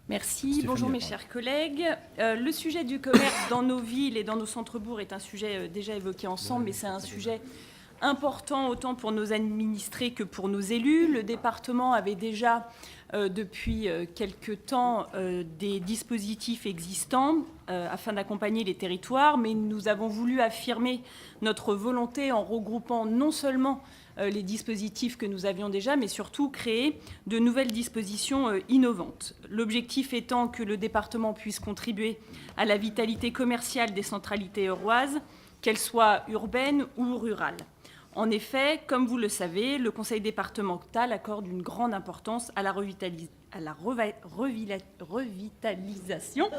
Merci. Stéphanie, Bonjour mes pardon. chers collègues. Le sujet du commerce dans nos villes et dans nos centres-bourgs est un sujet déjà évoqué ensemble, mais c'est un sujet important autant pour nos administrés que pour nos élus. Le département avait déjà depuis quelque temps des dispositifs existants afin d'accompagner les territoires, mais nous avons voulu affirmer notre volonté en regroupant non seulement les dispositifs que nous avions déjà, mais surtout créer de nouvelles dispositions innovantes. L'objectif étant que le département puisse contribuer à la vitalité commerciale des centralités euroises, qu'elles soient urbaines ou rurales. En effet, comme vous le savez, le Conseil départemental accorde une grande importance à la revitalisation,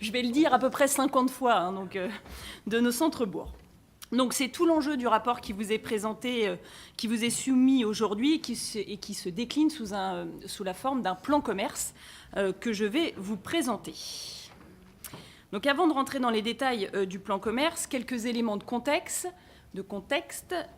je vais le dire à peu près 50 fois, de nos centres-bourgs. Donc c'est tout l'enjeu du rapport qui vous est présenté, qui vous est soumis aujourd'hui et qui se décline sous la forme d'un plan commerce que je vais vous présenter. Donc avant de rentrer dans les détails du plan commerce, quelques éléments de contexte.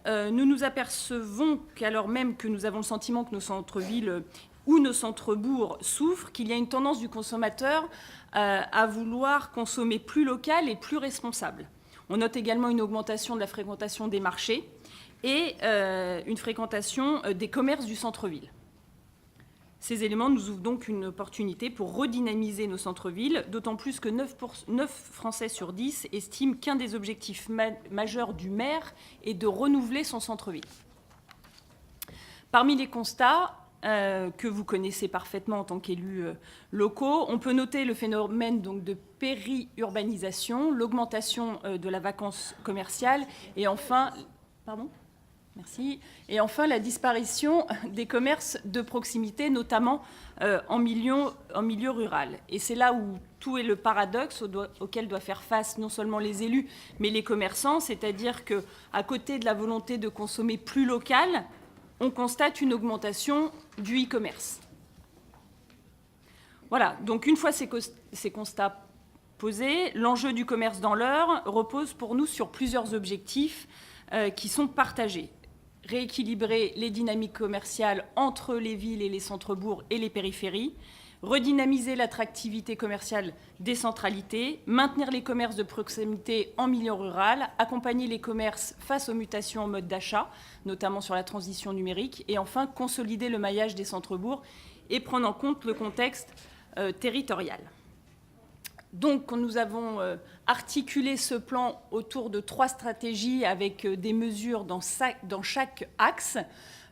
Nous nous apercevons qu'alors même que nous avons le sentiment que nos centres-villes ou nos centres-bourgs souffrent, qu'il y a une tendance du consommateur à vouloir consommer plus local et plus responsable. On note également une augmentation de la fréquentation des marchés et une fréquentation des commerces du centre-ville. Ces éléments nous ouvrent donc une opportunité pour redynamiser nos centres-villes, d'autant plus que 9 Français sur 10 estiment qu'un des objectifs majeurs du maire est de renouveler son centre-ville. Parmi les constats que vous connaissez parfaitement en tant qu'élus locaux, on peut noter le phénomène donc, de périurbanisation, l'augmentation de la vacance commerciale et enfin... Et enfin, la disparition des commerces de proximité, notamment en milieu rural. Et c'est là où tout est le paradoxe auquel doivent faire face non seulement les élus, mais les commerçants, c'est-à-dire qu'à côté de la volonté de consommer plus local, on constate une augmentation du e-commerce. Voilà, donc une fois ces constats posés, l'enjeu du commerce dans l'Eure repose pour nous sur plusieurs objectifs qui sont partagés. Rééquilibrer les dynamiques commerciales entre les villes et les centres-bourgs et les périphéries, redynamiser l'attractivité commerciale des centralités, maintenir les commerces de proximité en milieu rural, accompagner les commerces face aux mutations en mode d'achat, notamment sur la transition numérique, et enfin consolider le maillage des centres-bourgs et prendre en compte le contexte territorial. Donc, nous avons articulé ce plan autour de 3 stratégies avec des mesures dans chaque axe.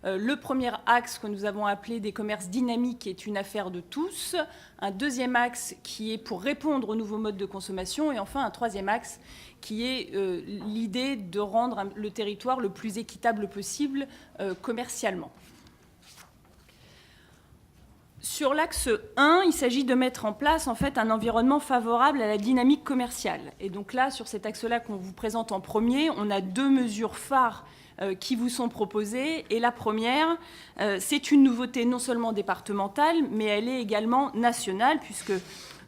Le premier axe que nous avons appelé des commerces dynamiques est une affaire de tous. Un deuxième axe qui est pour répondre aux nouveaux modes de consommation. Et enfin, un troisième axe qui est l'idée de rendre le territoire le plus équitable possible commercialement. Sur l'axe 1, il s'agit de mettre en place en fait, un environnement favorable à la dynamique commerciale. Et donc là, sur cet axe-là qu'on vous présente en premier, on a 2 mesures phares qui vous sont proposées. Et la première, c'est une nouveauté non seulement départementale, mais elle est également nationale, puisque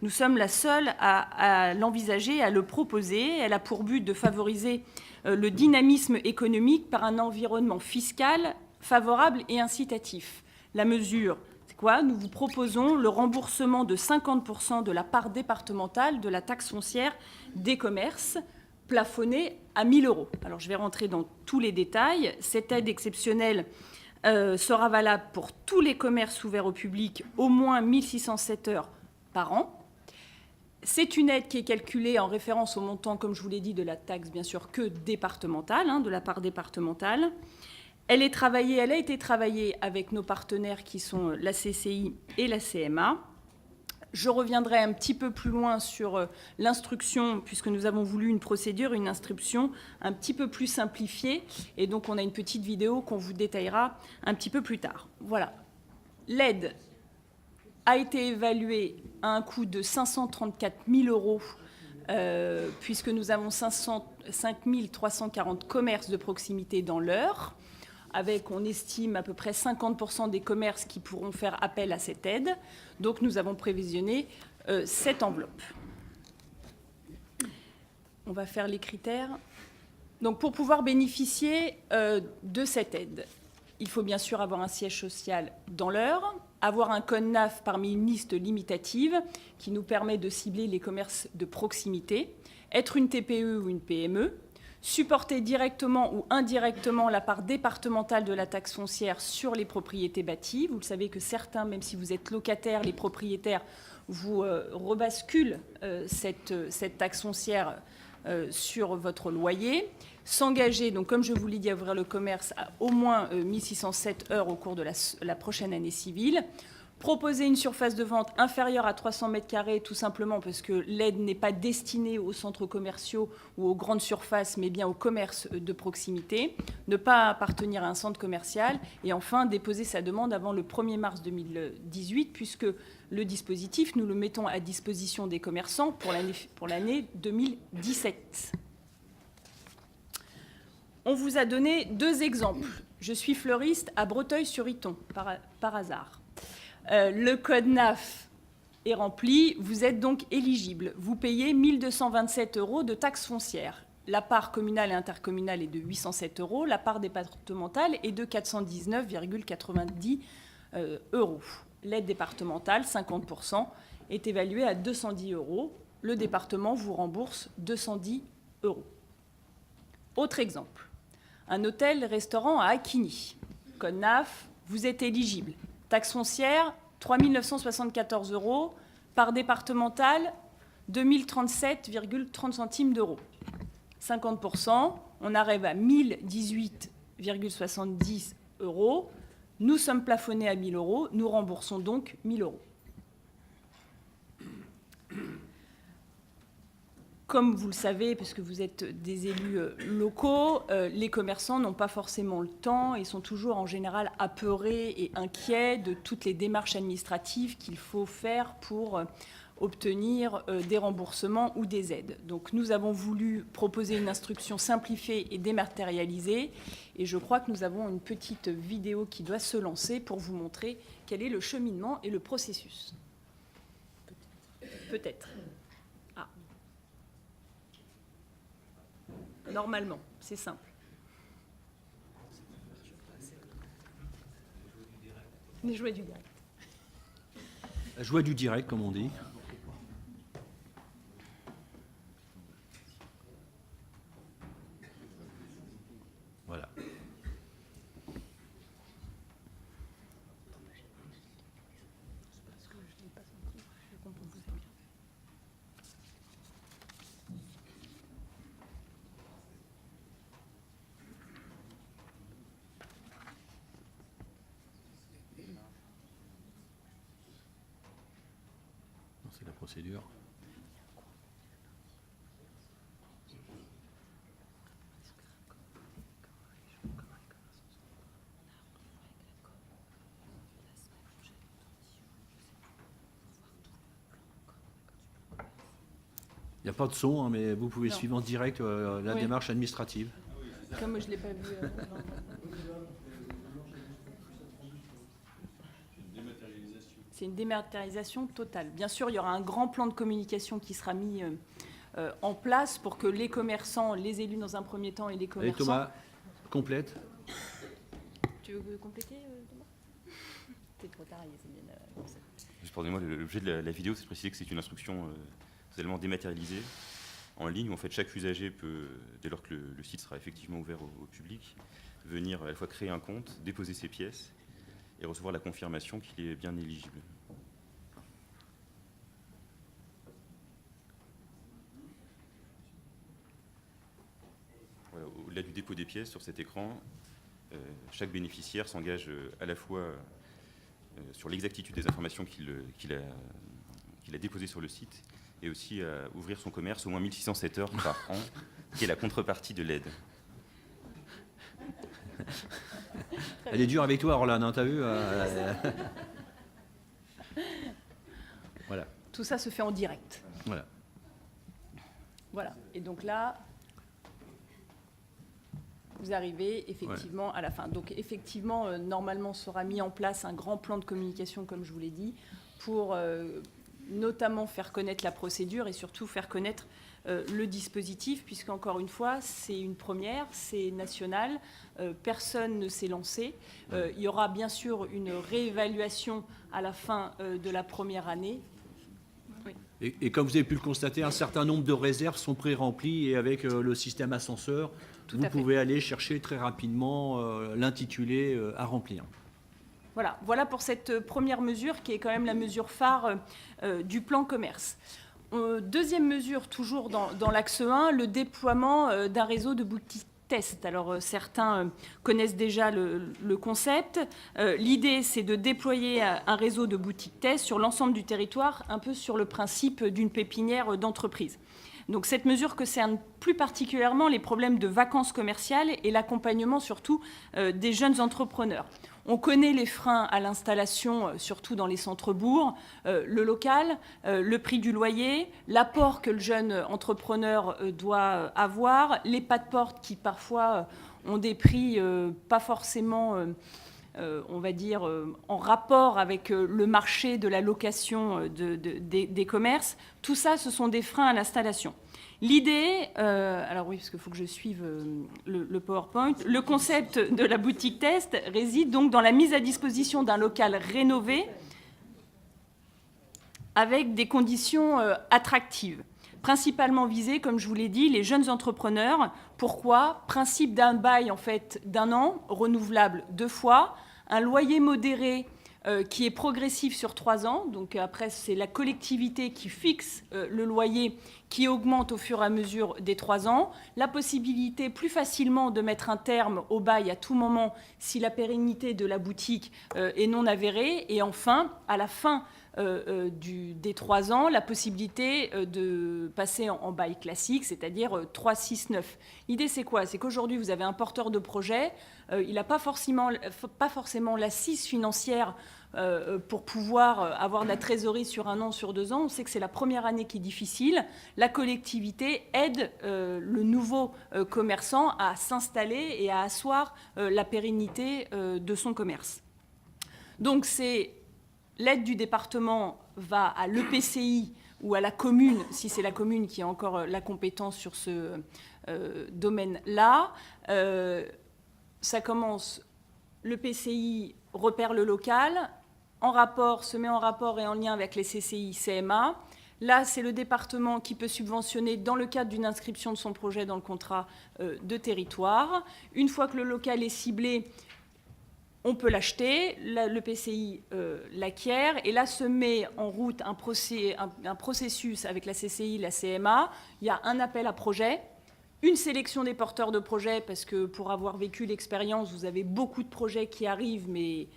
nous sommes la seule à l'envisager, à le proposer. Elle a pour but de favoriser le dynamisme économique par un environnement fiscal favorable et incitatif. La mesure... Nous vous proposons le remboursement de 50% de la part départementale de la taxe foncière des commerces, plafonnée à 1 000 €. Alors, je vais rentrer dans tous les détails. Cette aide exceptionnelle sera valable pour tous les commerces ouverts au public, au moins 1 607 heures par an. C'est une aide qui est calculée en référence au montant, comme je vous l'ai dit, de la taxe, bien sûr, que départementale, de la part départementale. Elle a été travaillée avec nos partenaires qui sont la CCI et la CMA. Je reviendrai un petit peu plus loin sur l'instruction, puisque nous avons voulu une procédure, une instruction un petit peu plus simplifiée. Et donc, on a une petite vidéo qu'on vous détaillera un petit peu plus tard. Voilà. L'aide a été évaluée à un coût de 534 000 €, puisque nous avons 5 340 commerces de proximité dans l'Eure, avec, on estime, à peu près 50% des commerces qui pourront faire appel à cette aide. Donc, nous avons prévisionné cette enveloppe. On va faire les critères. Donc, pour pouvoir bénéficier de cette aide, il faut bien sûr avoir un siège social dans l'Eure, avoir un code NAF parmi une liste limitative qui nous permet de cibler les commerces de proximité, être une TPE ou une PME, supporter directement ou indirectement la part départementale de la taxe foncière sur les propriétés bâties. Vous le savez que certains, même si vous êtes locataire, les propriétaires vous rebasculent cette taxe foncière sur votre loyer. S'engager, donc comme je vous l'ai dit, à ouvrir le commerce à au moins 1607 heures au cours de la prochaine année civile. Proposer une surface de vente inférieure à 300 mètres carrés, tout simplement parce que l'aide n'est pas destinée aux centres commerciaux ou aux grandes surfaces, mais bien aux commerces de proximité. Ne pas appartenir à un centre commercial. Et enfin, déposer sa demande avant le 1er mars 2018, puisque le dispositif, nous le mettons à disposition des commerçants pour l'année 2017. On vous a donné 2 exemples. Je suis fleuriste à Breteuil-sur-Iton, par hasard. Le code NAF est rempli, vous êtes donc éligible. Vous payez 1 227 € de taxes foncières. La part communale et intercommunale est de 807 €, la part départementale est de 419,90 €. L'aide départementale, 50%, est évaluée à 210 €. Le département vous rembourse 210 €. Autre exemple, un hôtel-restaurant à Acquigny. Code NAF, vous êtes éligible. Taxe foncière, 3 974 €. Part départementale, 2037,30 centimes d'euros. 50%, on arrive à 1018,70 €. Nous sommes plafonnés à 1 000 €. Nous remboursons donc 1 000 €. Comme vous le savez, parce que vous êtes des élus locaux, les commerçants n'ont pas forcément le temps et sont toujours en général apeurés et inquiets de toutes les démarches administratives qu'il faut faire pour obtenir des remboursements ou des aides. Donc nous avons voulu proposer une instruction simplifiée et dématérialisée, et je crois que nous avons une petite vidéo qui doit se lancer pour vous montrer quel est le cheminement et le processus. Peut-être. Normalement, c'est simple. Les joies du direct. La joie du direct, comme on dit. Voilà. C'est la procédure. Il n'y a pas de son, hein, mais vous pouvez suivre en direct la démarche administrative. Comme je ne l'ai pas vu. C'est une dématérialisation totale. Bien sûr, il y aura un grand plan de communication qui sera mis en place pour que les commerçants, les élus dans un premier temps et les commerçants... Allez Thomas, complète. Tu veux compléter Thomas? T'es trop tard, Yasmine. Juste pardonnez-moi, l'objet de la vidéo, c'est de préciser que c'est une instruction totalement dématérialisée, en ligne, où en fait chaque usager peut, dès lors que le site sera effectivement ouvert au public, venir à la fois créer un compte, déposer ses pièces et recevoir la confirmation qu'il est bien éligible. Voilà, au-delà du dépôt des pièces, sur cet écran, chaque bénéficiaire s'engage à la fois sur l'exactitude des informations qu'il a déposées sur le site et aussi à ouvrir son commerce au moins 1607 heures par an, qui est la contrepartie de l'aide. Elle est dure avec toi, Orlan, hein, t'as vu Voilà. Tout ça se fait en direct. Voilà. Voilà. Et donc là, vous arrivez effectivement à la fin. Donc effectivement, normalement, sera mis en place un grand plan de communication, comme je vous l'ai dit, pour notamment faire connaître la procédure et surtout faire connaître le dispositif, puisqu'encore une fois, c'est une première, c'est national, personne ne s'est lancé. Il y aura bien sûr une réévaluation à la fin de la première année. Oui. Et comme vous avez pu le constater, un certain nombre de réserves sont pré-remplies et avec le système ascenseur, vous pouvez aller chercher très rapidement l'intitulé à remplir. Voilà pour cette première mesure qui est quand même la mesure phare du plan commerce. Deuxième mesure, toujours dans l'axe 1, le déploiement d'un réseau de boutiques test. Alors certains connaissent déjà le concept. L'idée, c'est de déployer un réseau de boutiques test sur l'ensemble du territoire, un peu sur le principe d'une pépinière d'entreprise. Donc cette mesure concerne plus particulièrement les problèmes de vacances commerciales et l'accompagnement surtout des jeunes entrepreneurs. On connaît les freins à l'installation, surtout dans les centres-bourgs, le local, le prix du loyer, l'apport que le jeune entrepreneur doit avoir, les pas de porte qui parfois ont des prix pas forcément, on va dire, en rapport avec le marché de la location des commerces. Tout ça, ce sont des freins à l'installation. L'idée, alors oui, parce qu'il faut que je suive le PowerPoint, le concept de la boutique test réside donc dans la mise à disposition d'un local rénové avec des conditions attractives. Principalement visées, comme je vous l'ai dit, les jeunes entrepreneurs. Pourquoi ? Principe d'un bail en fait d'1 an, renouvelable 2 fois, un loyer modéré qui est progressif sur 3 ans. Donc après, c'est la collectivité qui fixe le loyer qui augmente au fur et à mesure des 3 ans. La possibilité plus facilement de mettre un terme au bail à tout moment si la pérennité de la boutique est non avérée. Et enfin, à la fin des 3 ans, la possibilité de passer en bail classique, c'est-à-dire 3, 6, 9. L'idée, c'est quoi ? C'est qu'aujourd'hui, vous avez un porteur de projet, il n'a pas forcément l'assise financière pour pouvoir avoir de la trésorerie sur 1 an, sur 2 ans. On sait que c'est la première année qui est difficile. La collectivité aide le nouveau commerçant à s'installer et à asseoir la pérennité de son commerce. Donc, l'aide du département va à l'EPCI ou à la commune, si c'est la commune qui a encore la compétence sur ce domaine-là. Ça commence, l'EPCI repère le local, se met en rapport et en lien avec les CCI, CMA. Là, c'est le département qui peut subventionner dans le cadre d'une inscription de son projet dans le contrat de territoire. Une fois que le local est ciblé, on peut l'acheter, le PCI l'acquiert, et là se met en route un processus avec la CCI, la CMA. Il y a un appel à projet, une sélection des porteurs de projets, parce que pour avoir vécu l'expérience, vous avez beaucoup de projets qui arrivent, mais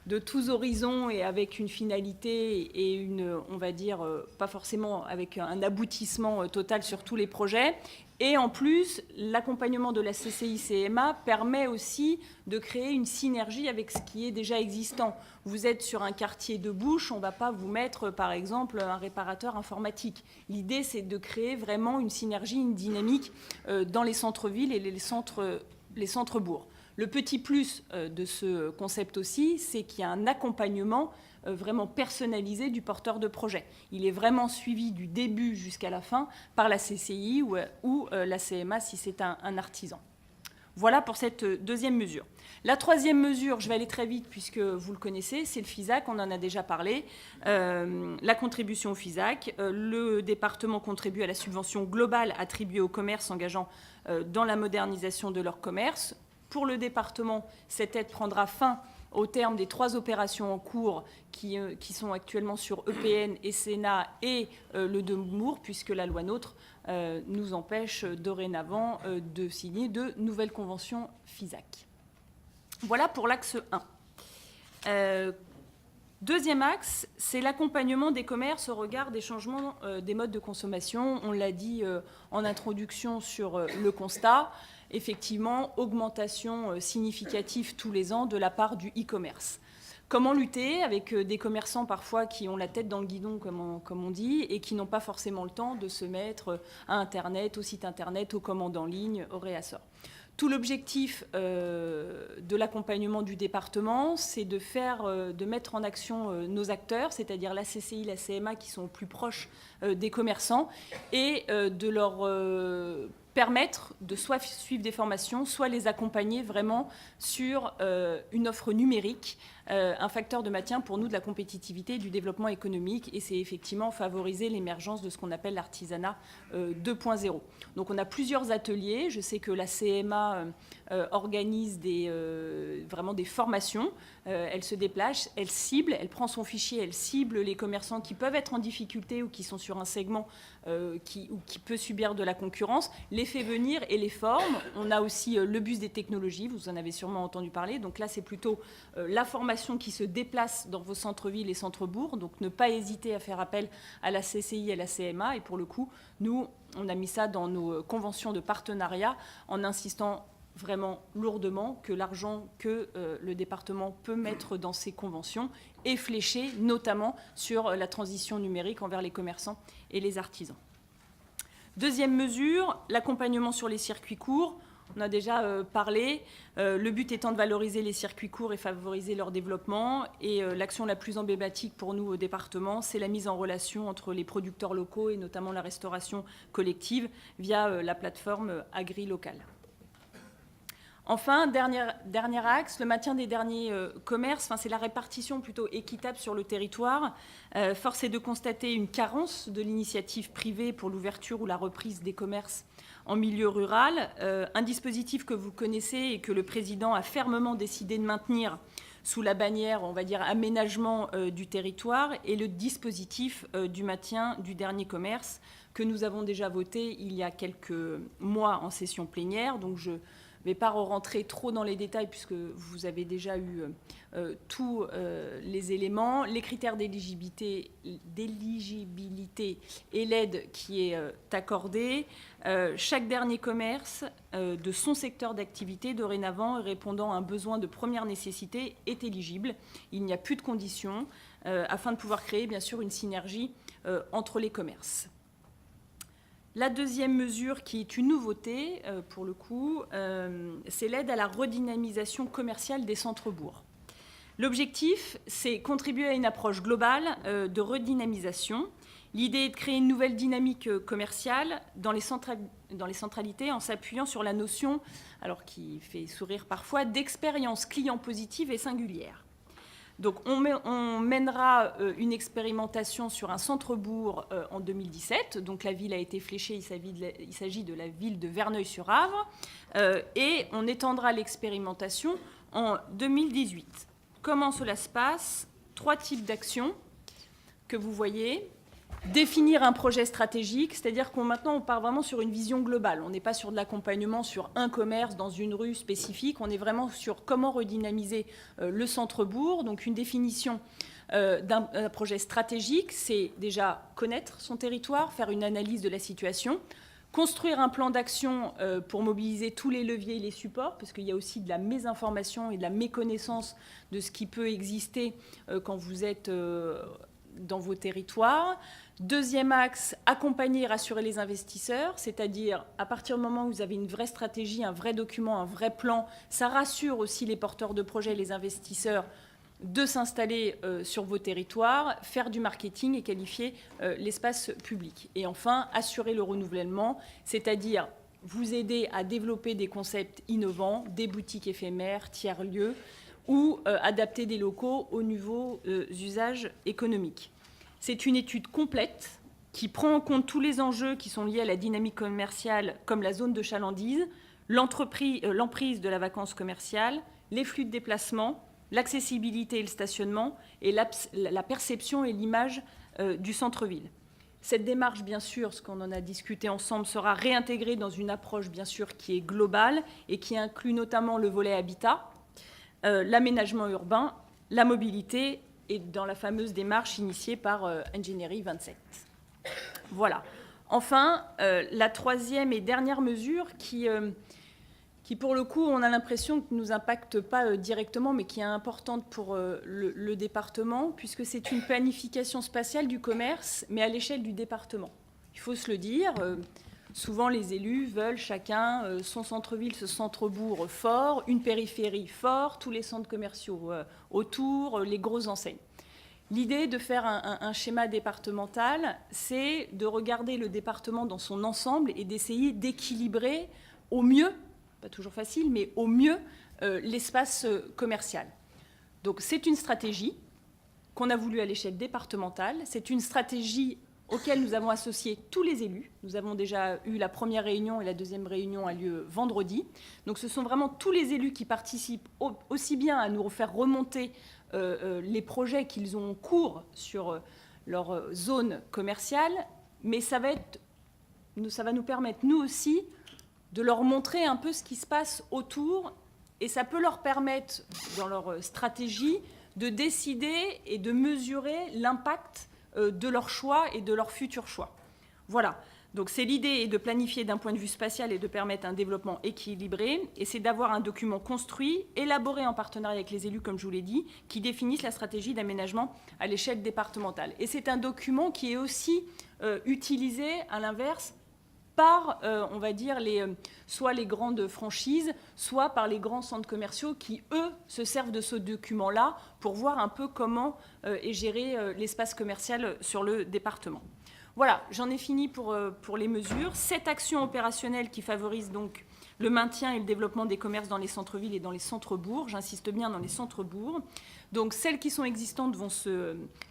de tous horizons et avec une finalité et on va dire, pas forcément avec un aboutissement total sur tous les projets. Et en plus, l'accompagnement de la CCI-CMA permet aussi de créer une synergie avec ce qui est déjà existant. Vous êtes sur un quartier de bouche, on ne va pas vous mettre, par exemple, un réparateur informatique. L'idée, c'est de créer vraiment une synergie, une dynamique dans les centres-villes et les centres-bourgs. Le petit plus de ce concept aussi, c'est qu'il y a un accompagnement vraiment personnalisé du porteur de projet. Il est vraiment suivi du début jusqu'à la fin par la CCI ou la CMA si c'est un artisan. Voilà pour cette deuxième mesure. La troisième mesure, je vais aller très vite puisque vous le connaissez, c'est le FISAC, on en a déjà parlé. La contribution au FISAC, le département contribue à la subvention globale attribuée aux commerces engageant dans la modernisation de leur commerce. Pour le département, cette aide prendra fin au terme des 3 opérations en cours qui sont actuellement sur EPN, Esséna et le de Mours, puisque la loi NOTRe nous empêche dorénavant de signer de nouvelles conventions FISAC. Voilà pour l'axe 1. Deuxième axe, c'est l'accompagnement des commerces au regard des changements des modes de consommation. On l'a dit en introduction sur le constat. Effectivement, augmentation significative tous les ans de la part du e-commerce. Comment lutter avec des commerçants parfois qui ont la tête dans le guidon, comme on dit, et qui n'ont pas forcément le temps de se mettre à Internet, au site Internet, aux commandes en ligne, au réassort. Tout l'objectif de l'accompagnement du département, c'est de mettre en action nos acteurs, c'est-à-dire la CCI, la CMA, qui sont plus proches des commerçants, et de leur permettre de soit suivre des formations, soit les accompagner vraiment sur une offre numérique, un facteur de maintien pour nous de la compétitivité et du développement économique, et c'est effectivement favoriser l'émergence de ce qu'on appelle l'artisanat 2.0. Donc on a plusieurs ateliers, je sais que la CMA organise vraiment des formations, elle se déplace, elle cible, elle prend son fichier, elle cible les commerçants qui peuvent être en difficulté ou qui sont sur un segment qui peut subir de la concurrence, les fait venir et les forme. On a aussi le bus des technologies, vous en avez sûrement entendu parler, donc là c'est plutôt la formation qui se déplace dans vos centres-villes et centres-bourgs, donc ne pas hésiter à faire appel à la CCI et à la CMA, et pour le coup, nous, on a mis ça dans nos conventions de partenariat en insistant vraiment lourdement que l'argent que le département peut mettre dans ces conventions est fléché notamment sur la transition numérique envers les commerçants et les artisans. Deuxième mesure, l'accompagnement sur les circuits courts. On a déjà parlé, le but étant de valoriser les circuits courts et favoriser leur développement. Et l'action la plus emblématique pour nous au département, c'est la mise en relation entre les producteurs locaux et notamment la restauration collective via la plateforme AgriLocal. Enfin, dernier axe, le maintien des derniers commerces, c'est la répartition plutôt équitable sur le territoire. Force est de constater une carence de l'initiative privée pour l'ouverture ou la reprise des commerces en milieu rural. Un dispositif que vous connaissez et que le président a fermement décidé de maintenir sous la bannière, on va dire, aménagement du territoire, et le dispositif du maintien du dernier commerce que nous avons déjà voté il y a quelques mois en session plénière. Donc je ne vais pas rentrer trop dans les détails puisque vous avez déjà eu tous les éléments. Les critères d'éligibilité et l'aide qui est accordée. Chaque dernier commerce de son secteur d'activité dorénavant répondant à un besoin de première nécessité est éligible. Il n'y a plus de conditions afin de pouvoir créer bien sûr une synergie entre les commerces. La deuxième mesure qui est une nouveauté, pour le coup, c'est l'aide à la redynamisation commerciale des centres-bourgs. L'objectif, c'est contribuer à une approche globale de redynamisation. L'idée est de créer une nouvelle dynamique commerciale dans les centralités en s'appuyant sur la notion, alors qui fait sourire parfois, d'expérience client positive et singulière. Donc on mènera une expérimentation sur un centre-bourg en 2017. Donc la ville a été fléchée, il s'agit de la ville de Verneuil-sur-Avre. Et on étendra l'expérimentation en 2018. Comment cela se passe? 3 types d'actions que vous voyez. Définir un projet stratégique, c'est-à-dire maintenant on part vraiment sur une vision globale. On n'est pas sur de l'accompagnement sur un commerce dans une rue spécifique, on est vraiment sur comment redynamiser le centre-bourg. Donc une définition d'un projet stratégique, c'est déjà connaître son territoire, faire une analyse de la situation, construire un plan d'action pour mobiliser tous les leviers et les supports, parce qu'il y a aussi de la mésinformation et de la méconnaissance de ce qui peut exister quand vous êtes dans vos territoires. Deuxième axe, accompagner et rassurer les investisseurs, c'est-à-dire à partir du moment où vous avez une vraie stratégie, un vrai document, un vrai plan, ça rassure aussi les porteurs de projets, les investisseurs, de s'installer sur vos territoires, faire du marketing et qualifier l'espace public. Et enfin, assurer le renouvellement, c'est-à-dire vous aider à développer des concepts innovants, des boutiques éphémères, tiers-lieux, ou adapter des locaux aux nouveaux usages économiques. C'est une étude complète qui prend en compte tous les enjeux qui sont liés à la dynamique commerciale, comme la zone de chalandise, l'emprise de la vacance commerciale, les flux de déplacement, l'accessibilité et le stationnement, et la perception et l'image du centre-ville. Cette démarche, bien sûr, ce qu'on en a discuté ensemble, sera réintégrée dans une approche, bien sûr, qui est globale et qui inclut notamment le volet habitat, l'aménagement urbain, la mobilité et dans la fameuse démarche initiée par Ingénierie 27. Voilà. Enfin, la troisième et dernière mesure qui, pour le coup, on a l'impression que ne nous impacte pas directement, mais qui est importante pour le département, puisque c'est une planification spatiale du commerce, mais à l'échelle du département. Il faut se le dire. Souvent, les élus veulent chacun son centre-ville, ce centre-bourg fort, une périphérie forte, tous les centres commerciaux autour, les grosses enseignes. L'idée de faire un schéma départemental, c'est de regarder le département dans son ensemble et d'essayer d'équilibrer au mieux, pas toujours facile, mais au mieux, l'espace commercial. Donc c'est une stratégie qu'on a voulu à l'échelle départementale. C'est une stratégie auquel nous avons associé tous les élus. Nous avons déjà eu la première réunion et la deuxième réunion a lieu vendredi. Donc ce sont vraiment tous les élus qui participent aussi bien à nous faire remonter les projets qu'ils ont en cours sur leur zone commerciale, mais ça va nous permettre, nous aussi, de leur montrer un peu ce qui se passe autour, et ça peut leur permettre, dans leur stratégie, de décider et de mesurer l'impact de leurs choix et de leurs futurs choix. Voilà. Donc c'est l'idée de planifier d'un point de vue spatial et de permettre un développement équilibré, et c'est d'avoir un document construit, élaboré en partenariat avec les élus, comme je vous l'ai dit, qui définissent la stratégie d'aménagement à l'échelle départementale. Et c'est un document qui est aussi utilisé, à l'inverse, par, on va dire, soit les grandes franchises, soit par les grands centres commerciaux qui, eux, se servent de ce document-là pour voir un peu comment est géré l'espace commercial sur le département. Voilà, j'en ai fini pour les mesures. 7 actions opérationnelles qui favorisent donc le maintien et le développement des commerces dans les centres-villes et dans les centres-bourgs. J'insiste bien dans les centres-bourgs. Donc celles qui sont existantes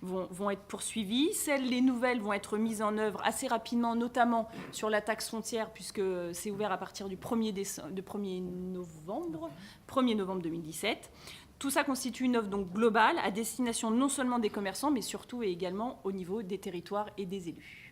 vont être poursuivies. Les nouvelles vont être mises en œuvre assez rapidement, notamment sur la taxe foncière, puisque c'est ouvert à partir du 1er novembre 2017. Tout ça constitue une offre donc globale à destination non seulement des commerçants, mais surtout et également au niveau des territoires et des élus.